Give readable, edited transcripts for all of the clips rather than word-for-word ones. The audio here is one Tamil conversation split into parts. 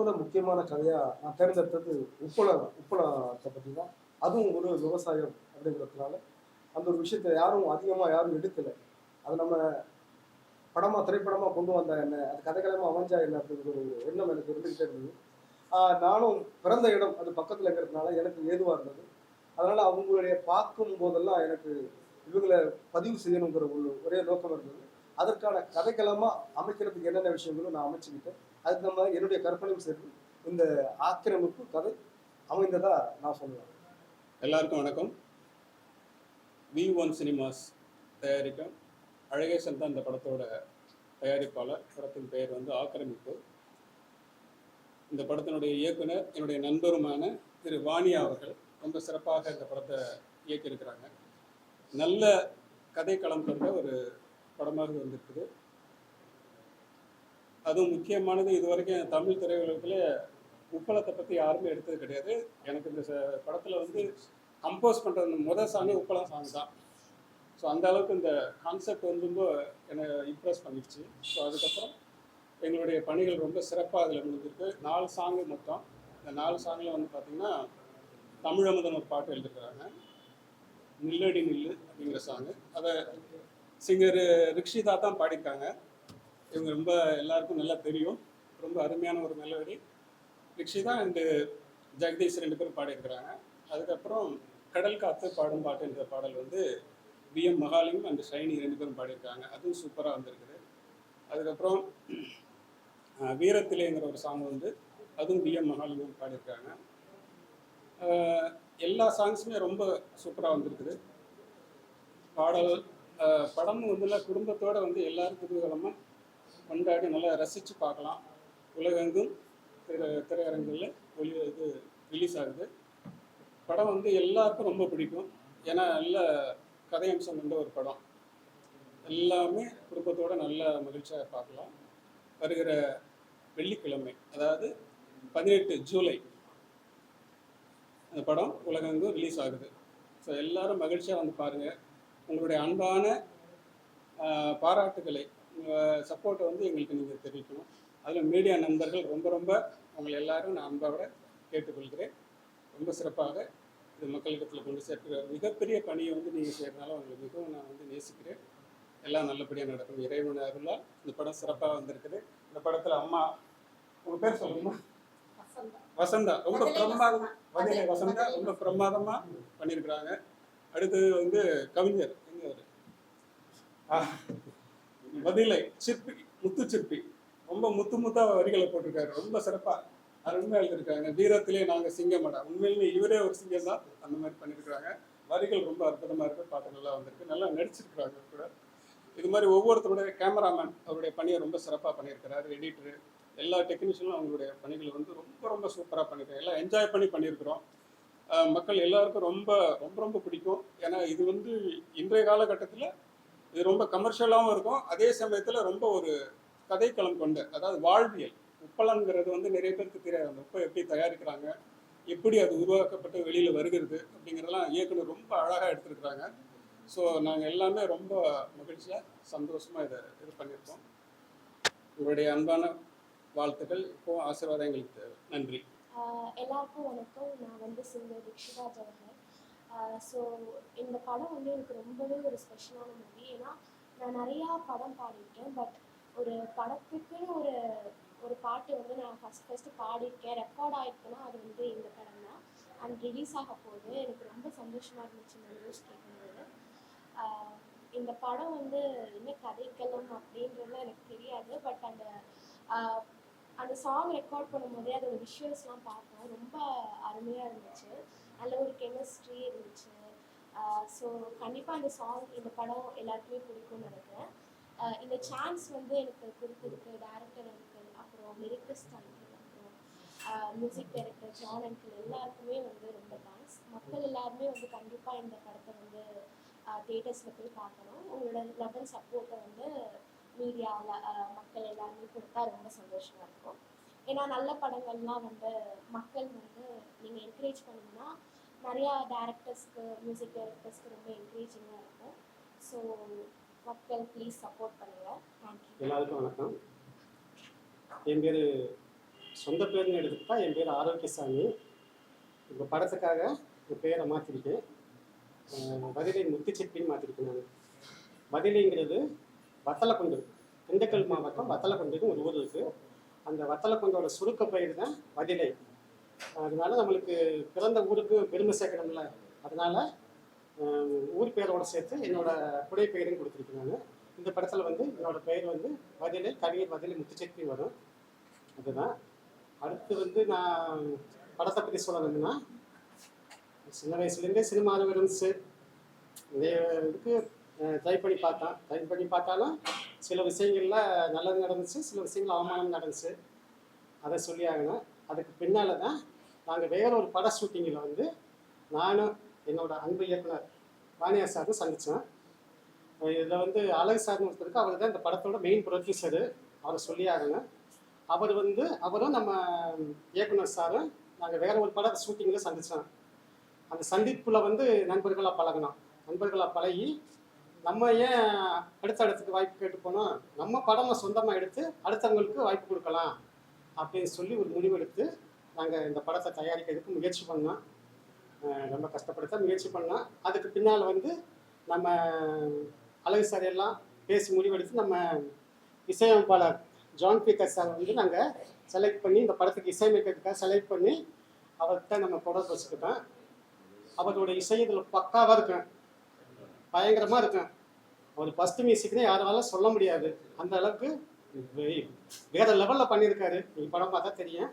படத்தோட முக்கியமான கதையாக நான் தேர்ந்தெடுத்தது உப்பளத்தை பற்றி தான். அதுவும் ஒரு விவசாயம் அப்படிங்கிறதுனால அந்த ஒரு விஷயத்தை யாரும் எடுக்கலை. அது நம்ம திரைப்படமாக கொண்டு வந்தா என்ன, அது கதைக்களமாக அமைஞ்சா என்ன அப்படிங்கிற ஒரு எண்ணம் எனக்கு இருந்துகிட்டே இருந்தது. நானும் பிறந்த இடம் அது பக்கத்தில் இருக்கிறதுனால எனக்கு ஏதுவாக இருந்தது. அதனால் அவங்களுடைய பார்க்கும் போதெல்லாம் எனக்கு இவங்களை பதிவு செய்யணுங்கிற ஒரே நோக்கம் இருந்தது. அதற்கான கதைக்களமாக அமைக்கிறதுக்கு என்னென்ன விஷயங்களும் நான் அமைச்சுக்கிட்டேன். அதுக்கு நம்ம என்னுடைய கற்பனையும் சேர்த்து இந்த ஆக்கிரமிப்பு கதை அமைந்ததா நான் சொல்லுவேன். எல்லாருக்கும் வணக்கம். V1 சினிமாஸ் தயாரிக்கும் அழகேசன் தான் இந்த படத்தோட தயாரிப்பாளர். படத்தின் பெயர் வந்து ஆக்கிரமிப்பு. இந்த படத்தினுடைய இயக்குனர் என்னுடைய நண்பருமான திரு வாணியா அவர்கள் ரொம்ப சிறப்பாக இந்த படத்தை இயக்கியிருக்கிறாங்க. நல்ல கதைக்களம் கொண்ட ஒரு படமாக வந்திருக்குது. அதுவும் முக்கியமானது, இதுவரைக்கும் தமிழ் திரையுலகத்தில் உப்பளத்தை பற்றி யாருமே எடுத்தது கிடையாது. எனக்கு இந்த படத்தில் வந்து கம்போஸ் பண்ணுற முதல் சாங்கே உப்பளம் சாங் தான். ஸோ அந்த அளவுக்கு இந்த கான்செப்ட் வந்து ரொம்ப என்னை இம்ப்ரெஸ் பண்ணிடுச்சு. ஸோ அதுக்கப்புறம் எங்களுடைய பணிகள் ரொம்ப சிறப்பாக அதில் முடிஞ்சிருக்கு. 4 சாங்கு மொத்தம். இந்த 4 சாங்கில் வந்து பார்த்திங்கன்னா தமிழமுதன் ஒரு பாட்டு எழுதியிருக்கிறாங்க, நில்லடி நில்லு அப்படிங்கிற சாங்கு. அதை சிங்கர் ரிக்ஷிதா தான் பாடியிருக்காங்க. இவங்க ரொம்ப எல்லாருக்கும் நல்லா தெரியும். ரொம்ப அருமையான ஒரு மெலோடி. ரிக்ஷிதா அண்டு ஜெகதீஷ் 2 பேரும் பாடியிருக்கிறாங்க. அதுக்கப்புறம் கடல் காத்து பாடும் பாட்டு என்ற பாடல் வந்து BM மகாலிங்கம் அண்டு ஷைனி 2 பேரும் பாடியிருக்காங்க. அதுவும் சூப்பராக வந்திருக்குது. அதுக்கப்புறம் வீரத்திலேங்கிற ஒரு சாங் வந்து அதுவும் BM மகாலிங்கம் பாடியிருக்காங்க. எல்லா சாங்ஸுமே ரொம்ப சூப்பராக வந்திருக்குது. படமும் வந்து குடும்பத்தோடு வந்து எல்லாரும் குதூகலமாக கொண்டாடி நல்லா ரசித்து பார்க்கலாம். உலகெங்கும் திரையரங்கில் ரிலீஸ் ஆகுது. படம் வந்து எல்லாருக்கும் ரொம்ப பிடிக்கும். ஏன்னா நல்ல கதையம்சம் கொண்ட ஒரு படம். எல்லாமே குடும்பத்தோடு நல்ல மகிழ்ச்சியாக பார்க்கலாம். வருகிற வெள்ளிக்கிழமை, அதாவது 18 ஜூலை அந்த படம் உலகெங்கும் ரிலீஸ் ஆகுது. ஸோ எல்லாரும் மகிழ்ச்சியாக வந்து பாருங்கள். உங்களுடைய அன்பான பாராட்டுகளை, உங்கள் சப்போர்ட்டை வந்து எங்களுக்கு நீங்கள் தெரிவிக்கணும். அதில் மீடியா நண்பர்கள் ரொம்ப உங்களை எல்லாரும் நான் அன்பாவோட கேட்டுக்கொள்கிறேன். ரொம்ப சிறப்பாக இது மக்களிடத்தில் கொண்டு சேர்க்கிற மிகப்பெரிய பணியை வந்து நீங்கள் செய்கிறதுனால உங்களுக்கு மிகவும் நான் வந்து நேசிக்கிறேன். எல்லாம் நல்லபடியாக நடக்கும். இறைவன் அருளால் இந்த படம் சிறப்பாக வந்திருக்குது. இந்த படத்தில் அம்மா, உங்கள் பேர் சொல்லுங்கம்மா. வசந்தா ரொம்ப வசந்தா ரொம்ப பிரமாதமாக பண்ணியிருக்கிறாங்க. அடுத்தது வந்து கவிஞர் மதிலை சிற்பி, முத்து சிற்பி ரொம்ப முத்தா வரிகளை போட்டிருக்காரு. ரொம்ப சிறப்பாக அருமையாக எழுதியிருக்காங்க. வீரத்திலே நாங்கள் சிங்கமடா, உண்மையிலுமே இவரே ஒரு சிங்கம் தான். அந்த மாதிரி பண்ணியிருக்கிறாங்க. வரிகள் ரொம்ப அற்புதமாக இருக்குது. பாட்டு நல்லா வந்திருக்கு. நல்லா நடிச்சிருக்கிறாங்க கூட. இது மாதிரி ஒவ்வொருத்தருடைய கேமராமேன் அவருடைய பணியை ரொம்ப சிறப்பாக பண்ணியிருக்கிறாரு. எடிட்டரு, எல்லா டெக்னீஷியனும் அவங்களுடைய பணிகளை வந்து ரொம்ப சூப்பராக பண்ணியிருக்காங்க. எல்லாம் என்ஜாய் பண்ணியிருக்கிறோம். மக்கள் எல்லாருக்கும் ரொம்ப பிடிக்கும். ஏன்னா இது வந்து இன்றைய காலகட்டத்தில் இது ரொம்ப கமர்ஷியலாகவும் இருக்கும். அதே சமயத்தில் ரொம்ப ஒரு கதைக்களம் கொண்ட, அதாவது வாழ்வியல். உப்பளங்கிறது வந்து நிறைய பேருக்கு தெரியாது. அந்த உப்பை எப்படி தயாரிக்கிறாங்க, எப்படி அது உருவாக்கப்பட்டு வெளியில் வருகிறது அப்படிங்கிறதெல்லாம் இயக்குனர் ரொம்ப அழகாக எடுத்துருக்குறாங்க. ஸோ நாங்கள் எல்லாமே ரொம்ப மகிழ்ச்சியாக சந்தோஷமாக இதை இது பண்ணியிருக்கோம். உங்களுடைய அன்பான வாழ்த்துக்கள், இப்போ ஆசீர்வாதம் எங்களுக்கு தேவை. நன்றி. எல்லாருக்கும் வணக்கம். நான் வந்து சிங்கர் ரிக்ஷிதா ஜவஹர். ஸோ இந்த படம் வந்து எனக்கு ரொம்பவே ஒரு ஸ்பெஷலான மூவி. ஏன்னா நான் நிறையா படம் பாடியிருக்கேன். பட் ஒரு படத்துக்குன்னு ஒரு பாட்டு வந்து நான் ஃபஸ்ட்டு பாடியிருக்கேன், ரெக்கார்ட் ஆகிருக்குன்னா அது வந்து இந்த படம் தான். அண்ட் ரிலீஸ் ஆக போகுது. எனக்கு ரொம்ப சந்தோஷமாக இருந்துச்சு இந்த நியூஸ் கேட்கும்போது. இந்த படம் வந்து என்ன கதைக்களம் அப்படின்றது எனக்கு தெரியாது. பட் அந்த சாங் ரெக்கார்ட் பண்ணும்போதே அதோட விஷுவல்ஸ்லாம் பார்த்தோம். ரொம்ப அருமையாக இருந்துச்சு. நல்ல ஒரு கெமிஸ்ட்ரி இருந்துச்சு. ஸோ கண்டிப்பாக இந்த படம் எல்லாருக்குமே பிடிக்கும்னு நினைக்கிறேன். இந்த சான்ஸ் வந்து எனக்கு கொடுத்ததுக்கு டேரக்டர் அங்கிள், அப்புறம் லிரிக்கிஸ்ட் அங்கிள், அப்புறம் மியூசிக் டைரக்டர் ஜான் அங்கிள் எல்லாருக்குமே வந்து ரொம்ப தேங்க்ஸ். மக்கள் எல்லாருமே வந்து கண்டிப்பாக இந்த படத்தை வந்து தியேட்டர்ஸில் போய் பார்க்கணும். உங்களோட லவ் அண்ட் சப்போர்ட்டை வந்து மீடியாவில் மக்கள் எல்லாருமே கொடுத்தா ரொம்ப சந்தோஷமாக இருக்கும். ஏன்னா நல்ல படங்கள்லாம் வந்து மக்கள் வந்து நீங்கள் என்கரேஜ் பண்ணிங்கன்னா நிறையா டேரக்டர்ஸ்க்கு, மியூசிக் டைரக்டர்ஸ்க்கு ரொம்ப என்கரேஜிங்காக இருக்கும். ஸோ மக்கள் ப்ளீஸ் சப்போர்ட் பண்ணுங்கள். தேங்க்யூ. எல்லாருக்கும் வணக்கம். என் பேர் சொந்த பேர்னு எடுத்துக்கிட்டா என் பேர் ஆரோக்கியசாமி. இப்போ படத்துக்காக என் பேரை மாற்றிருக்கேன். பதிலை முத்துச்சிப்பின்னு மாற்றிருக்கேன் நான். பதிலைங்கிறது வத்தலக்குண்டு, திண்டுக்கல் மாவட்டம் வத்தலக்குண்டுன்னு ஒரு ஊர் இருக்குது. அந்த வத்தலக்குண்டோட சுருக்க பெயர் தான் பதிலை. அதனால நம்மளுக்கு பிறந்த ஊருக்கு பெருமை சேர்க்கணும்ல, அதனால ஊர் பேரோடு சேர்த்து என்னோட புனை பெயரையும் கொடுத்துருக்கேன் நான். இந்த படத்தில் வந்து என்னோட பெயர் வந்து பதிலை, கவிஞர் பதிலை முத்துச்சிப்பி வரும். அதுதான். அடுத்து வந்து நான் படத்தை பற்றி சொல்லணும்னா, சின்ன வயசுலேருந்தே சினிமாவில் இருந்துச்சு. நிறைய இதுக்கு ட்ரை பண்ணி பார்த்தாலும் சில விஷயங்களில் நல்லது நடந்துச்சு, சில விஷயங்கள் அவமானம் நடந்துச்சு. அதை சொல்லி ஆகணும். அதுக்கு பின்னால் தான் நாங்கள் வேற ஒரு பட ஷூட்டிங்கில் வந்து நானும் என்னோட அன்பு இயக்குனர் வாணியா சாரும் சந்தித்தோம். இதில் வந்து அழகு சார்னு ஒருத்தருக்கு, அவர் தான் இந்த படத்தோட மெயின் ப்ரொடியூசரு. அவரை சொல்லி ஆகணும். அவரும் நம்ம இயக்குனர் சாரும் நாங்கள் வேற ஒரு பட ஷூட்டிங்கில் சந்தித்தோம். அந்த சந்திப்பில் வந்து நண்பர்களாக பழகி நம்ம ஏன் அடுத்த இடத்துக்கு வாய்ப்பு கேட்டு போனோம், நம்ம படமாக சொந்தமாக எடுத்து அடுத்தவங்களுக்கு வாய்ப்பு கொடுக்கலாம் அப்படின்னு சொல்லி ஒரு முடிவெடுத்து நாங்கள் இந்த படத்தை தயாரிக்கிறதுக்கு முயற்சி பண்ணோம். ரொம்ப கஷ்டப்படுத்த முயற்சி பண்ணோம். அதுக்கு பின்னால் வந்து நம்ம அழகு சார் எல்லாம் பேசி முடிவெடுத்து நம்ம இசையமைப்பாளர் ஜான் பீட்டர் சார் வந்து நாங்கள் செலக்ட் பண்ணி இந்த படத்துக்கு இசையமைக்கிறதுக்காக செலக்ட் பண்ணி அவர்கிட்ட நம்ம தொடர்பு வச்சுக்கிட்டோம். அவரோட இசை இதில் பக்காவாக இருக்கும், பயங்கரமாக இருக்கும். அவர் ஃபஸ்ட்டு மியூசிக்னே யாராலும் சொல்ல முடியாது, அந்த அளவுக்கு வேற லெவலில் பண்ணியிருக்காரு. நீங்கள் படம் பார்த்தா தெரியும்.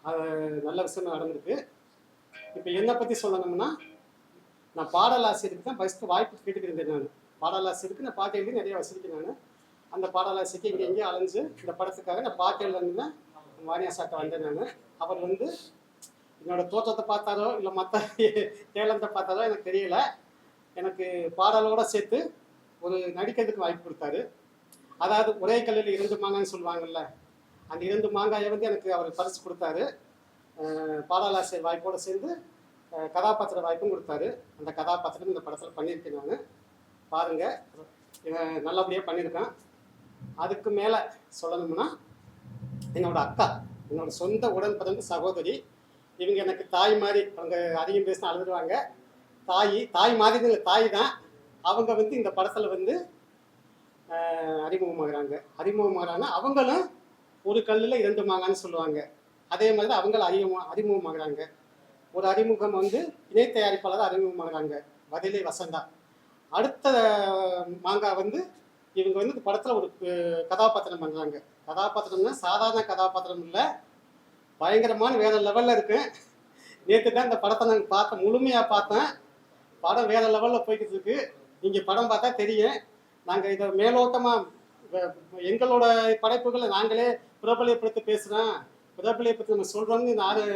அது நல்ல விஷயம் நடந்திருக்கு. இப்போ என்னை பற்றி சொல்லணும்னா, நான் பாடலாசிரியருக்கு தான் ஃபஸ்ட்டு வாய்ப்பு கேட்டுக்கிருந்தேன். நான் பாடலாசிரியருக்கு நான் பாட்டு எழுதி நிறைய வச்சிருக்கேன். நான் அந்த பாடலாசிரியருக்கு இங்கே எங்கேயும் அலைஞ்சு இந்த படத்துக்காக நான் பாட்டு எழுதுனா வாணியா சாட்டை வந்தேன். நான் அவர் வந்து என்னோட தோற்றத்தை பார்த்தாரோ இல்லை மற்ற டேலண்ட்டை பார்த்தாரோ எனக்கு தெரியல, எனக்கு பாடலோடு சேர்த்து ஒரு நடிக்கிறதுக்கு வாய்ப்பு கொடுத்தாரு. அதாவது ஒரே கல்லில் 2 மாங்காய்ன்னு சொல்லுவாங்கல்ல, அந்த 2 மாங்காயை வந்து எனக்கு அவர் பரிசு கொடுத்தாரு. பாடலாசிரியர் வாய்ப்போடு சேர்ந்து கதாபாத்திர வாய்ப்பும் கொடுத்தாரு. அந்த கதாபாத்திரம் இந்த படத்தில் பண்ணியிருக்கேன். நான் பாருங்கள், நல்லபடியாக பண்ணியிருக்கேன். அதுக்கு மேலே சொல்லணும்னா, என்னோட அக்கா, என்னோட சொந்த உடன் பிறந்த சகோதரி. இவங்க எனக்கு தாய் மாதிரி. அவங்க அதிகம் பேசினா அழுதுருவாங்க. தாய் மாதிரி இல்லை, தாய் தான். அவங்க வந்து இந்த படத்தில் வந்து அறிமுகமாகறாங்க. அவங்களும் ஒரு கல்லில் 2 மாங்கான்னு சொல்லுவாங்க. அதே மாதிரி தான் அவங்களும் அறிமுகமாகறாங்க. ஒரு அறிமுகம் வந்து இணை தயாரிப்பாளர் அறிமுகமாகறாங்க, பதிலை வசந்தா. அடுத்த மாங்காய் வந்து இவங்க வந்து இந்த படத்தில் ஒரு கதாபாத்திரம் பண்ணுறாங்க. கதாபாத்திரம்னா சாதாரண கதாபாத்திரம் இல்லை, பயங்கரமான வேற லெவலில் இருக்கு. நேற்று தான் இந்த படத்தை நாங்கள் முழுமையாக பார்த்தேன். படம் வேற லெவலில் போய்கிட்டு இருக்கு. நீங்கள் படம் பார்த்தா தெரியும். நாங்கள் இதை மேலோட்டமாக எங்களோட படைப்புகளை நாங்களே பிரபலியப்படுத்தி பேசுகிறோம், பிரபலியப்படுத்தி நம்ம சொல்கிறோம்னு யாரும்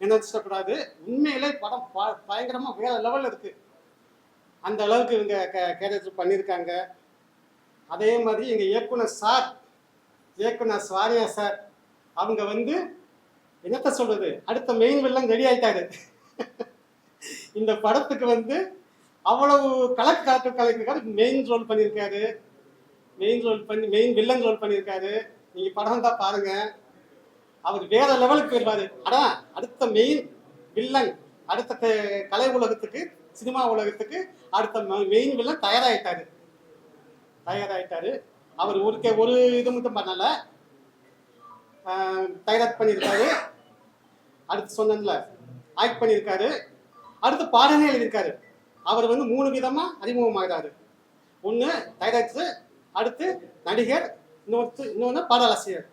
நினைச்சிடக்கூடாது. உண்மையிலே படம் பயங்கரமாக வேற லெவலில் இருக்குது. அந்த அளவுக்கு இவங்க கேரக்டர் பண்ணியிருக்காங்க. அதே மாதிரி எங்கள் இயக்குனர் வாணியா சார், அவங்க வந்து என்னத்த சொல்றது, அடுத்த மெயின் வில்லன் ரெடி ஆயிட்டாரு. இந்த படத்துக்கு வந்து அவ்வளவு கலக்காரு. மெயின் ரோல் பண்ணியிருக்காரு, மெயின் வில்லன் ரோல் பண்ணியிருக்காரு. நீங்க படம் தான் பாருங்க, அவர் வேற லெவலுக்கு வருவாரு. ஆனா அடுத்த மெயின் வில்லன், அடுத்த கலை உலகத்துக்கு, சினிமா உலகத்துக்கு அடுத்த மெயின் வில்லன் தயாராயிட்டாரு. அவர் ஒரு இது மட்டும் பண்ணல, தயார் பண்ணியிருக்காரு. அடுத்து சொன்னல ஆக்ட் பண்ணியிருக்காரு. அடுத்து பாடலே எழுதியிருக்காரு. அவர் வந்து 3 விதமாக அறிமுகமாகிறாரு. ஒன்று டைரக்டர், அடுத்து நடிகர், இன்னொன்று பாடலாசிரியர்.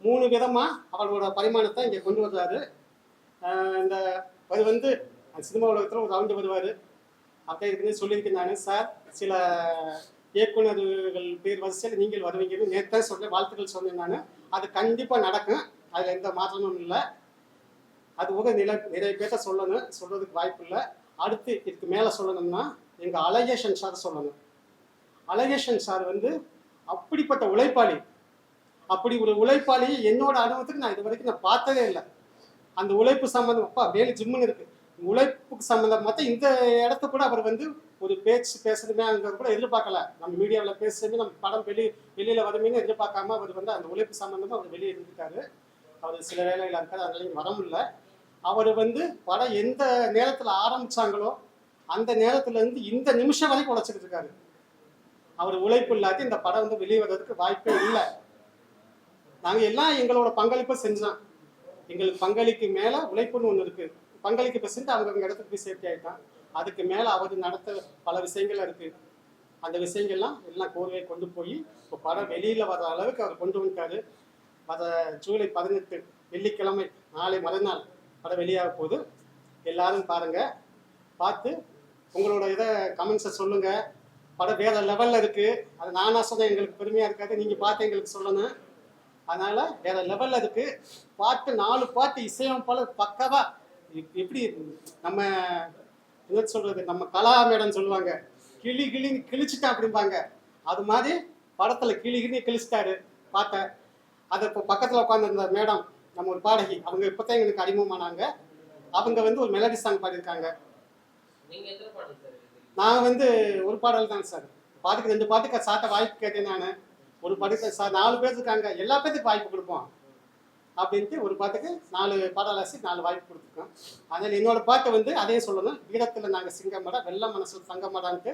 3 விதமாக அவரோட பரிமாணத்தை இங்கே கொண்டு வர்றாரு. இந்த அவர் வந்து சினிமா உலகத்தில் ஒரு ரவுண்டு வருவார். அப்படி இருக்குன்னு சொல்லியிருக்கேன் நான். சார், சில இயக்குநர்கள் பேர் வரிசையில் நீங்கள் வருவீங்கன்னு நேற்று சொல்ல வாழ்த்துக்கள் சொன்னேன் நான். அது கண்டிப்பாக நடக்கும், அதில் எந்த மாற்றமும் இல்லை. அது கூட நிறைய பேர்த்த சொல்றதுக்கு வாய்ப்பு இல்லை. அடுத்து இதுக்கு மேலே சொல்லணும்னா எங்கள் அழகேஷன் சார் சொல்லணும். அழகேஷன் சார் வந்து அப்படிப்பட்ட உழைப்பாளி. அப்படி ஒரு உழைப்பாளி என்னோட அனுபவத்துக்கு நான் இது வரைக்கும் நான் பார்த்ததே இல்லை. அந்த உழைப்பு சம்மந்தம் வேலை ஜிம்முன்னு இருக்கு, உழைப்புக்கு சம்மந்தம் மற்ற இந்த இடத்த கூட அவர் வந்து ஒரு பேச்சு பேசுறதுமே அங்கே கூட எதிர்பார்க்கல. நம்ம மீடியாவில் பேசுறது, நம்ம படம் வெளியில் வருமேன்னு எதிர்பார்க்காம அவர் வந்து அந்த உழைப்பு சம்மந்தமாக அவர் வெளியே இருந்துட்டாரு. அவர் சில வேலைகள் இருக்காது, அதனால இங்கே வர முடியல. அவர் வந்து படம் எந்த நேரத்தில் ஆரம்பிச்சாங்களோ அந்த நேரத்துல இருந்து இந்த நிமிஷம் வரைக்கும் உழைச்சிட்டு இருக்காரு. அவர் உழைப்பு இல்லாட்டி இந்த படம் வந்து வெளியே வர்றதுக்கு வாய்ப்பே இல்லை. நாங்கள் எல்லாம் எங்களோட பங்களிப்பை செஞ்சோம். எங்களுக்கு பங்களிக்கு மேலே உழைப்புன்னு ஒன்று இருக்கு. பங்களிக்கு இப்போ செஞ்சு அவங்க இடத்துக்கு போய் சேஃப்டி ஆகிட்டான். அதுக்கு மேலே அவர் நடத்த பல விஷயங்கள் இருக்கு. அந்த விஷயங்கள்லாம் எல்லாம் கோர்வையை கொண்டு போய் இப்போ படம் வெளியில் வர அளவுக்கு அவர் கொண்டு வந்துட்டாரு. வர ஜூலை 18 வெள்ளிக்கிழமை, நாளை மறுநாள் படம் வெளியாக போகுது. எல்லாரும் பாருங்க, பார்த்து உங்களோட இதை கமெண்ட்ஸை சொல்லுங்க. படம் வேற லெவலில் இருக்கு. அது நானா சொன்ன எங்களுக்கு பெருமையாக இருக்காது, நீங்கள் பார்த்து எங்களுக்கு சொல்லணும். அதனால வேற லெவலில் இருக்கு. பாட்டு 4 பாட்டு இசையமைப்பாளர் பக்கவா எப்படி நம்ம என்ன சொல்றது, நம்ம கலா மேடம் சொல்லுவாங்க, கிளி கிளின்னு கிழிச்சிட்டா அப்படிம்பாங்க. அது மாதிரி படத்துல கிளி கிளி கிழிச்சிட்டாரு பாட்டை. அதை இப்போ பக்கத்தில் உட்காந்துருந்த மேடம், நம்ம ஒரு பாடகி, அவங்க இப்போதான் எங்களுக்கு அறிமுகமானாங்க. அவங்க வந்து ஒரு மெலடி சாங் பாடியிருக்காங்க. நான் வந்து ஒரு பாடல் தான் சார். பாட்டுக்கு 2 பாட்டுக்கு சாட்ட வாய்ப்பு கேட்டேன் நான். ஒரு பாட்டுக்கு சார் 4 பேர் இருக்காங்க, எல்லா பேருக்கு வாய்ப்பு கொடுப்போம் அப்படின்ட்டு ஒரு பாட்டுக்கு 4 பாடலாசி 4 வாய்ப்பு கொடுத்துருக்கோம். அதனால் என்னோட பாட்டை வந்து அதே சொல்லணும், வீரத்தில் நாங்கள் சிங்கமடா வெள்ள மனசு தங்கமடான்ட்டு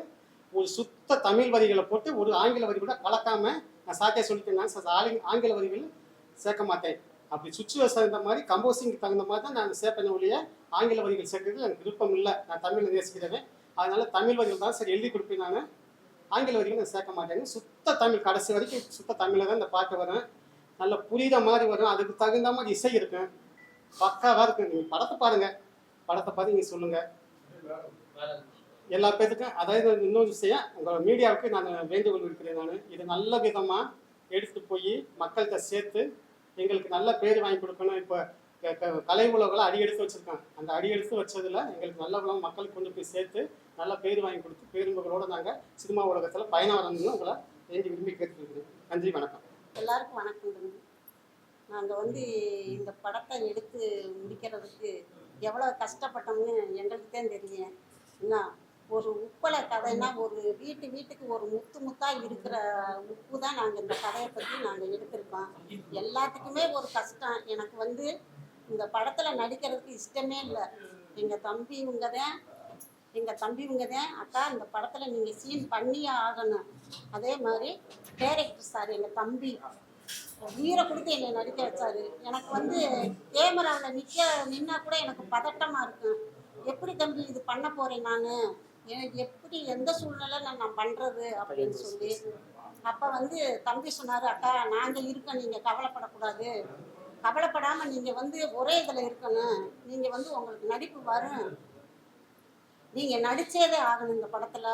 ஒரு சுத்த தமிழ் வரிகளை போட்டு ஒரு ஆங்கில வரி கூட கலக்காம நான் சாட்டே சொல்லிட்டேன் சார். ஆங்கில வரிகள் சேர்க்க மாட்டேன். அப்படி சுச்சுவேஷன் தகுந்த மாதிரி கம்போசிங்க்கு தகுந்த மாதிரி தான் நான் சேர்ப்பேன் ஒழிய ஆங்கில வரிகள் சேர்க்கறது எனக்கு விருப்பம் இல்லை. நான் தமிழை நேசிக்கிறேன். அதனால தமிழ் வரிகள் தான் சார் எழுதி கொடுப்பேன். நான் ஆங்கில வரிகள் நான் சேர்க்க மாட்டேங்க. சுத்த தமிழ், கடைசி வரைக்கும் சுத்த தமிழில் தான் இந்த பாட்டு வரும். நல்ல புரியுத மாதிரி வரும். அதுக்கு தகுந்த மாதிரி இசை இருக்கும், பக்காவாக இருக்கும். நீங்கள் படத்தை பாருங்க, படத்தை பார்த்து நீங்கள் சொல்லுங்க. எல்லா பேருக்கும் அதாவது இன்னொரு விஷயம், உங்கள் மீடியாவுக்கு நான் வேண்டுகோள் இருக்கிறேன். நான் இது நல்ல விதமாக எடுத்து போய் மக்கள்கிட்ட சேர்த்து எங்களுக்கு நல்ல பேர் வாங்கி கொடுக்கணும். இப்போ கலை உலகெல்லாம் அடி எடுத்து வச்சுருக்காங்க. அந்த அடி எடுத்து வச்சதில் எங்களுக்கு நல்ல உலகம் மக்களுக்கு கொண்டு போய் சேர்த்து நல்ல பேர் வாங்கி கொடுத்து பேரும்புகளோடு நாங்கள் சினிமா உலகத்தில் பயணம் வரணும்னு உங்களை வேண்டி விரும்பி கேட்டுருக்குறேன். நன்றி, வணக்கம். எல்லாருக்கும் வணக்கம். நாங்கள் வந்து இந்த படத்தை எடுத்து முடிக்கிறதுக்கு எவ்வளோ கஷ்டப்பட்டோம்னு எங்களுக்கு தான் தெரியும். என்ன ஒரு உப்பளை கதைன்னா ஒரு வீட்டுக்கு ஒரு முத்தாக இருக்கிற உப்பு தான் நாங்கள் இந்த கதையை பற்றி நாங்கள் எடுத்திருக்கோம். எல்லாத்துக்குமே ஒரு கஷ்டம். எனக்கு வந்து இந்த படத்தில் நடிக்கிறதுக்கு இஷ்டமே இல்லை. எங்கள் தம்பிங்க தான் அக்கா இந்த படத்தில் நீங்கள் சீன் பண்ணியே ஆகணும். அதே மாதிரி டைரக்டர் சார் எங்கள் தம்பி உயிரை கொடுத்து என்னை நடிக்க வச்சாரு. எனக்கு வந்து கேமராவில் நின்னா கூட எனக்கு பதட்டமாக இருக்கும். எப்படி தம்பி இது பண்ண போகிறேன் நான், எனக்கு எப்படி எந்த சூழ்நிலை நான் பண்ணுறது அப்படின்னு சொல்லி. அப்போ வந்து தம்பி சொன்னார், அக்கா நாங்கள் இருக்கோம், நீங்கள் கவலைப்படக்கூடாது, கவலைப்படாமல் நீங்கள் வந்து ஒரே இதில் இருக்கணும், நீங்கள் வந்து உங்களுக்கு நடிப்பு வரும், நீங்கள் நடித்ததே ஆகணும் இந்த படத்தில்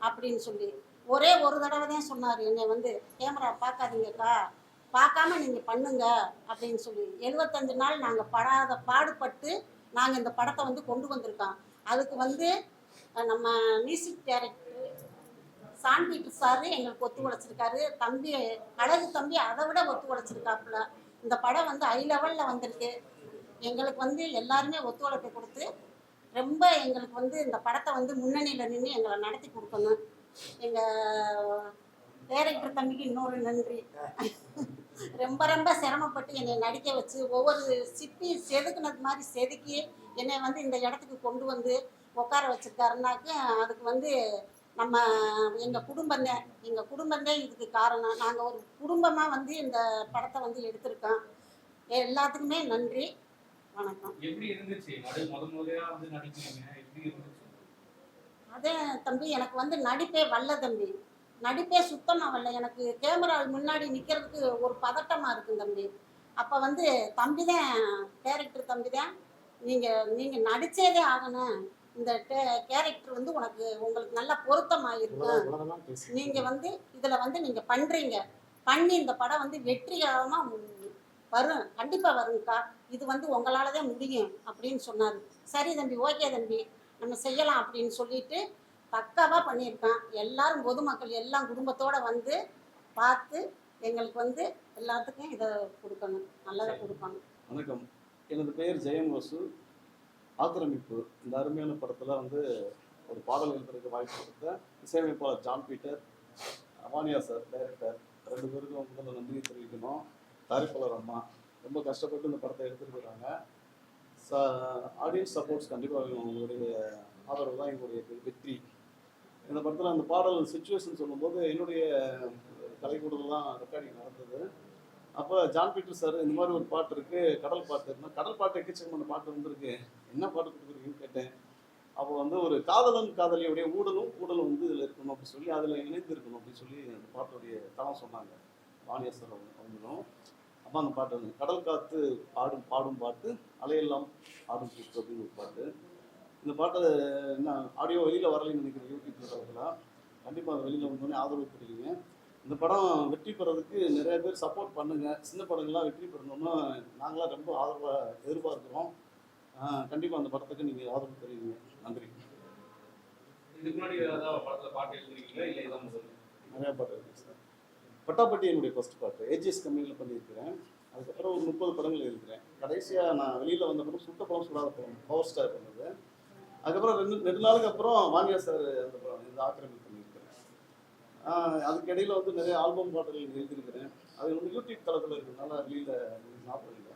அப்படின்னு சொல்லி ஒரே ஒரு தடவை தான் சொன்னார். என்னை வந்து கேமரா பார்க்காதீங்கக்கா, பார்க்காம நீங்கள் பண்ணுங்க அப்படின்னு சொல்லி 75 நாள் நாங்கள் பாடுபட்டு நாங்கள் இந்த படத்தை வந்து கொண்டு வந்திருக்கோம். அதுக்கு வந்து நம்ம மியூசிக் டைரக்டர் சான் பீட்டர் சார் எங்களுக்கு ஒத்து உழைச்சிருக்காரு. தம்பி அழகு தம்பி அதை விட ஒத்து உழைச்சிருக்காப்புல. இந்த படம் வந்து ஹை லெவலில் வந்திருக்கு. எங்களுக்கு வந்து எல்லாருமே ஒத்துழைப்பு கொடுத்து ரொம்ப எங்களுக்கு வந்து இந்த படத்தை வந்து முன்னணியில் நின்று எங்களை நடத்தி கொடுக்கணும். எங்கள் டைரக்டர் தம்பிக்கு இன்னொரு நன்றி. ரொம்ப சிரமப்பட்டு என்னை நடிக்க வச்சு ஒவ்வொரு சிப்பி செதுக்குனது மாதிரி செதுக்கி என்னை வந்து இந்த இடத்துக்கு கொண்டு வந்து உட்கார வச்சுருக்காருனாக்க அதுக்கு வந்து நம்ம எங்கள் குடும்பம்தான் இதுக்கு காரணம். நாங்கள் ஒரு குடும்பமாக வந்து இந்த படத்தை வந்து எடுத்திருக்கோம். எல்லாத்துக்குமே நன்றி, வணக்கம். எப்படி இருந்துச்சு முதல்ல வந்து நடிக்கிறீங்க, எப்படி இருந்துச்சு? அதே தம்பி, எனக்கு வந்து நடிப்பே வரல தம்பி, நடிப்பே சுத்தமாக வரல. எனக்கு கேமரா முன்னாடி நிற்கிறதுக்கு ஒரு பதட்டமாக இருக்கும் தம்பி. அப்போ வந்து தம்பி தான், டைரக்டர் தம்பி தான், நீங்கள் நடித்ததே ஆகணும், இந்த கேரக்டர் வந்து உங்களுக்கு நல்லா பொருத்தமாக இருக்கும், நீங்கள் வந்து இதில் வந்து நீங்கள் பண்ணுறீங்க, பண்ணி இந்த படம் வந்து வெற்றிகரமாக வரும், கண்டிப்பாக வருங்கக்கா, இது வந்து உங்களால் தான் முடியும் அப்படின்னு சொன்னார். சரி தம்பி, ஓகே தம்பி, நம்ம செய்யலாம் அப்படின்னு சொல்லிட்டு பக்காவாக பண்ணியிருக்கான். எல்லாரும் பொதுமக்கள் எல்லாம் குடும்பத்தோடு வந்து பார்த்து எங்களுக்கு வந்து எல்லாத்துக்கும் இதை கொடுக்கணும், நல்லதாக கொடுக்கணும். வணக்கம், எனது பெயர் ஜெயம் வசு. ஆக்கிரமிப்பு இந்த அருமையான படத்தில் வந்து ஒரு பாடல் எழுதுறதுக்கு வாய்ப்பு கொடுத்த இசையமைப்பாளர் ஜான் பீட்டர், அவானியா சார் டைரக்டர், 2 பேருக்கும் முதல்ல நன்றி தெரிவிக்கணும். தயாரிப்பாளர் அம்மா ரொம்ப கஷ்டப்பட்டு இந்த படத்தை எடுத்துருக்குறாங்க. ஆடியன்ஸ் சப்போர்ட்ஸ் கண்டிப்பாக வேணும். உங்களுடைய ஆதரவு தான் எங்களுடைய வெற்றி. இந்த படத்தில் அந்த பாடல் சுச்சுவேஷன் சொல்லும்போது என்னுடைய கலைக்கூடல் தான் ரெக்கார்டிங் நடந்தது. அப்போ ஜான் பீட்டர் சார் இந்த மாதிரி ஒரு பாட்டு இருக்குது, கடல் பாட்டு இருக்குன்னா, கடல் பாட்டு எக்கச்சக்கமான பாட்டு வந்திருக்கு, என்ன பாட்டு கொடுத்துருக்கீங்கன்னு கேட்டேன். அப்போ வந்து ஒரு காதலன் காதலியுடைய ஊடலும் வந்து இதில் இருக்கணும் அப்படின்னு சொல்லி, அதில் இணைந்து இருக்கணும் அப்படின்னு சொல்லி அந்த பாட்டுடைய தளம் சொன்னாங்க வாணியர் சார் அவங்களும். அப்போ அந்த பாட்டு வந்து கடல் காத்து பாடும் பாட்டு அலையெல்லாம் ஆடும் கூத்து அப்படின்னு ஒரு பாட்டு. இந்த பாட்டு என்ன ஆடியோ வெளியில் வரலைன்னு நினைக்கிறேன் யூடியூப்ல தளத்தில். கண்டிப்பாக அது வெளியில் வந்தோடனே ஆதரவு தெரிவிங்க. இந்த படம் வெற்றி பெறதுக்கு நிறைய பேர் சப்போர்ட் பண்ணுங்க. சின்ன படங்கள்லாம் வெற்றி பெறணும்னா நாங்களாம் ரொம்ப ஆதரவாக எதிர்பார்க்குறோம். கண்டிப்பாக அந்த படத்துக்கு நீங்கள் ஆதரவு தெரிவிங்க. நன்றி. இதுக்கு முன்னாடி ஏதாவது படத்துல பாட்டு எழுதிருக்கீங்களா இல்லை இதான் முதல்ல? நிறையா பாட்டு இருக்குது சார். பட்டாப்பட்டி என்னுடைய ஃபர்ஸ்ட் பாட்டு ஏஜிஎஸ் கம்பெனியில் பண்ணியிருக்கிறேன். அதுக்கப்புறம் ஒரு 30 படங்கள் எழுதுகிறேன். கடைசியாக நான் வெளியில் வந்த படம் சுட்ட படம் சுடாத படம் பவர் ஸ்டார் பண்ணது. அதுக்கப்புறம் ரெண்டு நாளுக்கு அப்புறம் வாணியார் சார் அந்த படம் இந்த ஆக்கிரமிப்பு பண்ணியிருக்கிறேன். அதுக்கு இடையில வந்து நிறைய ஆல்பம் பாடல்கள் எழுதியிருக்கிறேன். அது வந்து யூடியூப் தளத்தில் இருக்கிறதுனால வெளியில் ஞாபகம் இல்லை.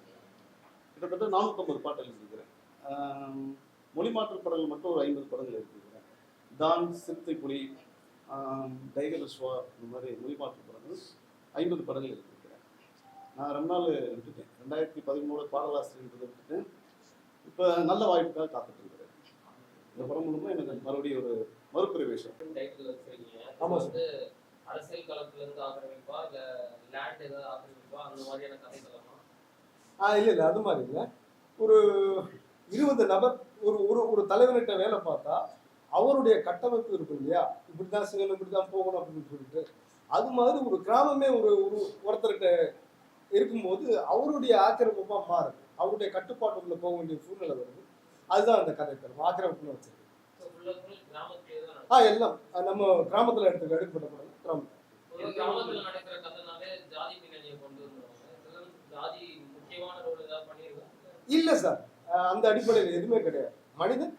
கிட்டத்தட்ட 450 பாட்டு எழுதியிருக்கிறேன். மொழி மாற்று படங்கள் மட்டும் ஒரு 50 படங்கள் எழுதியிருக்கிறேன். தான், சிறுத்தை புலி, டைகர் விஸ்வா, இந்த மாதிரி மொழி மாற்று படங்கள் 50 படங்கள் எழுதியிருக்கிறேன். நான் ரொம்ப நாள் விட்டுட்டேன். 2013 பாடலாசிரியர்ன்றதை விட்டுட்டேன். இப்போ நல்ல வாய்ப்புக்காக காத்துட்டு இருக்கிறேன். இந்த படம் மூலமா எனக்கு மறுபடியும் ஒரு மறுபிரவேசம். ஆமாம் சார். அரசியல் களத்துல இருந்து ஆக்கிரமிப்பா இல்ல லேண்ட் ஏதாவது ஆக்கிரமிப்பா அந்த மாதிரியான கதை சொல்லலாம்? இல்லை அது மாதிரி இல்லை. ஒரு 20 நபர் ஒரு தலைவர்கிட்ட வேலை பார்த்தா அவருடைய கட்டமைப்பு இருக்கும் இல்லையா, இப்படிதான் செய்யணும், இப்படிதான் போகணும் அப்படின்னு சொல்லிட்டு, அது மாதிரி ஒரு கிராமமே ஒருத்தர்கிட்ட இருக்கும்போது அவருடைய ஆக்கிரமிப்பா மாறுது, அவருடைய கட்டுப்பாட்டுக்குள்ள போக வேண்டிய சூழ்நிலை வருது. அதுதான் அந்த கதை தரும் ஆக்கிரமிப்புன்னு வச்சிருக்கு. எல்லாம் நம்ம கிராமத்துல எடுக்கப்பட்ட படம். கிராமத்துல நடக்கிற கதைனாலே ஜாதி பின்னணியை கொண்டு வருவாங்க. ஜாதி முக்கியமான ரோல் ஏதாவது பண்ணிருக்கோம்? இல்ல சார், அந்த அடிப்படையில் எதுவுமே கிடையாது. மனிதன்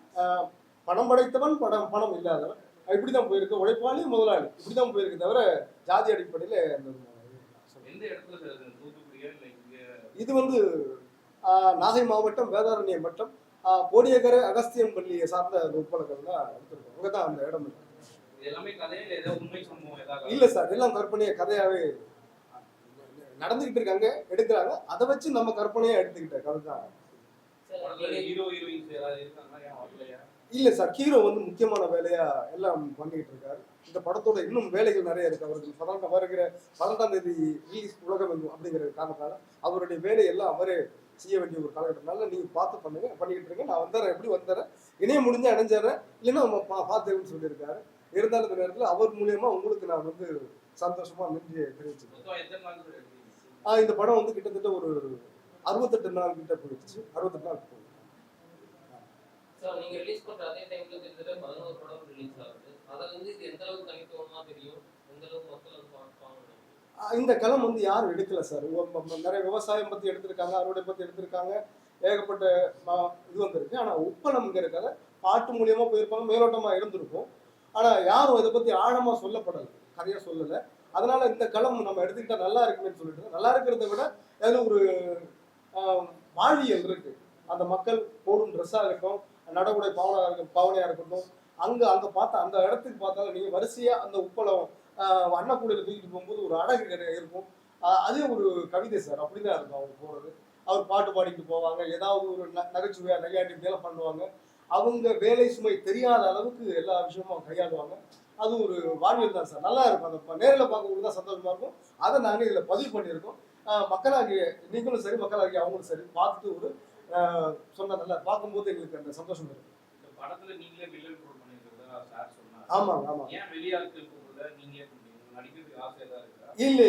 பணம் படைத்தவன் பணம் இல்லாதவன் இப்படிதான் போயிருக்கு, உழைப்பாளி முதலாளி இப்படிதான் போயிருக்கு தவிர ஜாதி அடிப்படையில இது வந்து நாகை மாவட்டம் வேதாரண்யம் வட்டம் கோடியக்கரை அகஸ்தியம் பள்ளியை சார்ந்த உட்பலங்கள் தான் எடுத்திருக்கோம். அங்கதான் அந்த இடம் இருக்கு. இல்ல சார், எல்லாம் கற்பனையா கதையாவே நடந்துகிட்டு இருக்காங்க, எடுக்கிறாங்க. அதை வச்சு நம்ம கற்பனையா எடுத்துக்கிட்ட கதை தான். இல்ல சார், ஹீரோ வந்து முக்கியமான வேலையா எல்லாம் பண்ணிட்டு இருக்காரு. இந்த படத்தோட இன்னும் வேலைகள் நிறைய இருக்கு. அவருக்கு வருகிற 12ஆம் தேதி ரிலீஸ் உலகம் அப்படிங்கிற காரணத்தால அவருடைய வேலை எல்லாம் அவரே செய்ய வேண்டிய ஒரு காலகட்டத்தினால நீங்க பார்த்து பண்ணிக்கிட்டு இருக்கீங்க. நான் வந்துடுறேன், எப்படி வந்துடுறேன், இணைய முடிஞ்சா இணைஞ்சிடறேன், இல்லைன்னா நம்ம பார்த்துன்னு சொல்லியிருக்காரு. இருந்தாலும் இந்த நேரத்தில் அவர் மூலியமா உங்களுக்கு நான் வந்து சந்தோஷமா நன்றியை தெரிவிச்சுக்கிறேன். இந்த படம் வந்து கிட்டத்தட்ட ஒரு 68 நாள் கிட்ட போயிடுச்சு. 68 நாள் போகுது. நீங்க ரிலீஸ் பண்ற அதே டைம்ல கிட்டத்தட்ட 11 படம் ரிலீஸ் ஆகுது. அதுல இருந்து இது எந்த அளவுக்கு தனித்துவமா தெரியும், எந்த அளவுக்கு மக்கள் வந்து பார்ப்பாங்க? இந்த களம் வந்து யாரும் எடுக்கல சார். நிறைய விவசாயம் பத்தி எடுத்திருக்காங்க, அறுவடை பத்தி எடுத்திருக்காங்க, ஏகப்பட்ட இது வந்திருக்கு. ஆனா உப்பளம்ங்கிற கதை பாட்டு மூலியமா போயிருப்பாங்க, மேலோட்டமா இருந்திருக்கும். ஆனா யாரும் இதை பத்தி ஆழமா சொல்லப்படலை, கதையா சொல்லலை. அதனால இந்த களம் நம்ம எடுத்துக்கிட்டா நல்லா இருக்குன்னு சொல்லிட்டு, நல்லா இருக்கிறத விட அதுல ஒரு வாழ்வியல் இருக்கு. அந்த மக்கள் போடும் ட்ரெஸ்ஸா இருக்கட்டும், நடவுடை பாவனையா இருக்கட்டும், அங்க பார்த்தா அந்த இடத்துக்கு பார்த்தாலும் நீங்க வரிசையா அந்த உப்பளம் அன்னக்கூடையில தூக்கிட்டு போகும்போது ஒரு அழகு இருக்கும். அதே ஒரு கவிதை சார், அப்படிதான் இருக்கும் அவங்க போறது. அவர் பாட்டு பாடிக்கிட்டு போவாங்க, ஏதாவது ஒரு நகைச்சுவையா நகையாட்டி வேலை பண்ணுவாங்க. அவங்க வேலை சுமை தெரியாத அளவுக்கு எல்லா விஷயமும் கையாளுவாங்க. அது ஒரு வாழ்வியல் தான் சார், நல்லா இருக்கும். அந்த நேரில் பார்க்கறது தான் சந்தோஷமா இருக்கும். அதை நாங்கள் இதில் பதிவு பண்ணியிருக்கோம். மக்களாகிய நீங்களும் சரி, மக்களாகிய அவங்களும் சரி பார்த்துட்டு ஒரு சொன்ன நல்லா பார்க்கும்போது எங்களுக்கு அந்த சந்தோஷம் இருக்கு. படத்துல நீங்களே வில்லன் ரோல் பண்ணிருக்கிறதா சார் சொன்னாங்க. ஆமாங்க ஆமா. ஏன் வெளியாட்கள் கூப்பிடல, நீங்களே பண்ணீங்க? நடிக்கிறதுக்கு ஆசை தான் இருக்கா? இல்லை,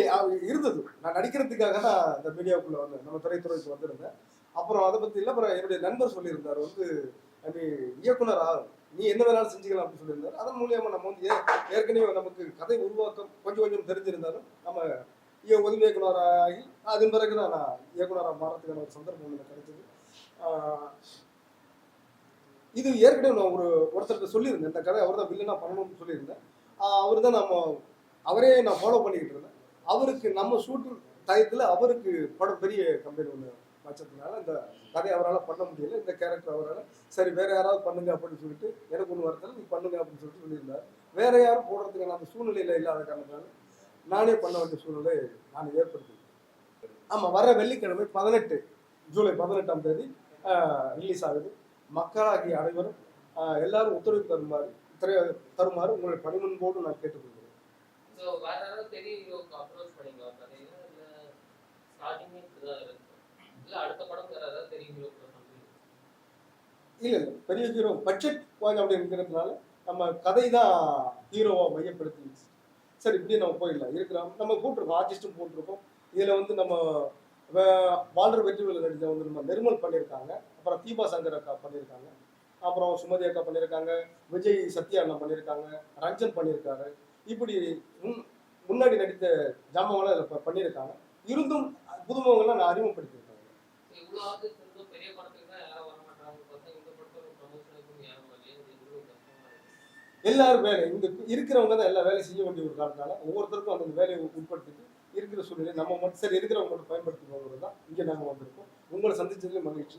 இருந்தது. நான் நடிக்கிறதுக்காக தான் இந்த மீடியாவுக்குள்ள வந்தேன், நம்ம திரைத்துறைக்கு வந்திருந்தேன். அப்புறம் அதை பத்தி இல்லை, அப்புறம் என்னுடைய நண்பர் சொல்லியிருந்தார் வந்து நீ இயக்குனரா, நீ என்ன வேணாலும் செஞ்சுக்கலாம் அப்படின்னு சொல்லியிருந்தாரு. அதன் மூலியமா நம்ம வந்து ஏற்கனவே நமக்கு கதை உருவாக்கம் கொஞ்சம் தெரிஞ்சிருந்தாலும் நம்ம உதவி இயக்குனராகி அதன் பிறகு தான் நான் இயக்குனராக மாறதுக்கான ஒரு சந்தர்ப்பம் எனக்கு கிடைச்சது. இது ஏற்கனவே நான் ஒருத்தர்கிட்ட சொல்லியிருந்தேன், இந்த கதை அவர் தான் வில்லனா பண்ணணும்னு சொல்லியிருந்தேன். அவரு தான் அவரே நான் ஃபாலோ பண்ணிக்கிட்டு இருந்தேன். அவருக்கு நம்ம ஷூட்டிங் டயத்தில் அவருக்கு படம் பெரிய கம்பெனி ஒன்று வச்சதுனால இந்த கதையை அவரால் பண்ண முடியல, இந்த கேரக்டர் அவரால் சரி வேற யாராவது பண்ணுங்க அப்படின்னு சொல்லிட்டு எனக்கு ஒன்று வரதில்லை நீ பண்ணுங்க அப்படின்னு சொல்லிட்டு சொல்லியிருந்தார். வேற யாரும் போடுறதுக்கான அந்த சூழ்நிலையில் இல்லாத காரணத்தால் நானே பண்ண வேண்டிய சூழ்நிலை நான் ஏற்படுத்தி. ஆமாம், வர வெள்ளிக்கிழமை 18 ஜூலை 18ஆம் தேதி ரிலீஸ் ஆகுது. மக்களாகிய அனைவரும் எல்லாரும் ஒத்துழைப்பு தருமாறு உங்களுடைய பணிமுன்போடு நான் கேட்டுக்கொள்கிறேன். ஸோ வேற யாராவது பெரிய ஹீரோக்கு அப்ரோச் பண்ணீங்களா கதையில, இல்லை ஸ்டார்டிங்கே இப்படிதான் இருக்கு, இல்லை அடுத்த படம் வேற ஏதாவது பெரிய ஹீரோக்கு பண்ணுறீங்க? இல்லை பெரிய ஹீரோ பட்ஜெட் வாங்க அப்படி இருக்கிறதுனால நம்ம கதை தான் ஹீரோவை மையப்படுத்தி சரி இப்படியே நம்ம போயிடலாம் இருக்கிறோம். நம்ம போட்டிருக்கோம், ஆர்டிஸ்ட்டும் போட்டிருக்கோம். இதில் வந்து நம்ம வாழ்ற வெற்றிகள் நடித்த வந்து நம்ம நிர்மல் பண்ணியிருக்காங்க, அப்புறம் தீபா சங்கர் அக்கா பண்ணியிருக்காங்க, அப்புறம் சுமதி அக்கா பண்ணியிருக்காங்க, விஜய் சத்யா அண்ணா பண்ணியிருக்காங்க, ரஞ்சன் பண்ணியிருக்காரு. இப்படி முன்னாடி நடித்த ஜாமான்லாம் இதில் பண்ணியிருக்காங்க. இருந்தும் புதுமுகங்கள்லாம் நான் அறிமுகப்படுத்தியிருக்காங்க. இவ்வளோ ஆர்டிஸ்ட் இருந்தும் பெரிய படத்துக்கு தான் யாரும் வர மாட்டாங்க பார்த்தா இந்த படத்தோட ப்ரமோஷனுக்கும் யாரும் வரலையே, இது எவ்வளோ கஷ்டமா இருக்கு. எல்லாரும் வேலை இங்க இருக்கிறவங்க தான் எல்லா வேலையும் செய்ய வேண்டிய ஒரு காரணத்தால ஒவ்வொருத்தருக்கும் அந்த வேலையை உட்படுத்திட்டு இருக்கிற சூழ்நிலை நம்ம மட்டும் சரி இருக்கிறவங்க மட்டும் பயன்படுத்தி போகிறது தான் இங்கே நாங்கள் வந்திருக்கோம். உங்களை சந்திச்சதுல மகிழ்ச்சி.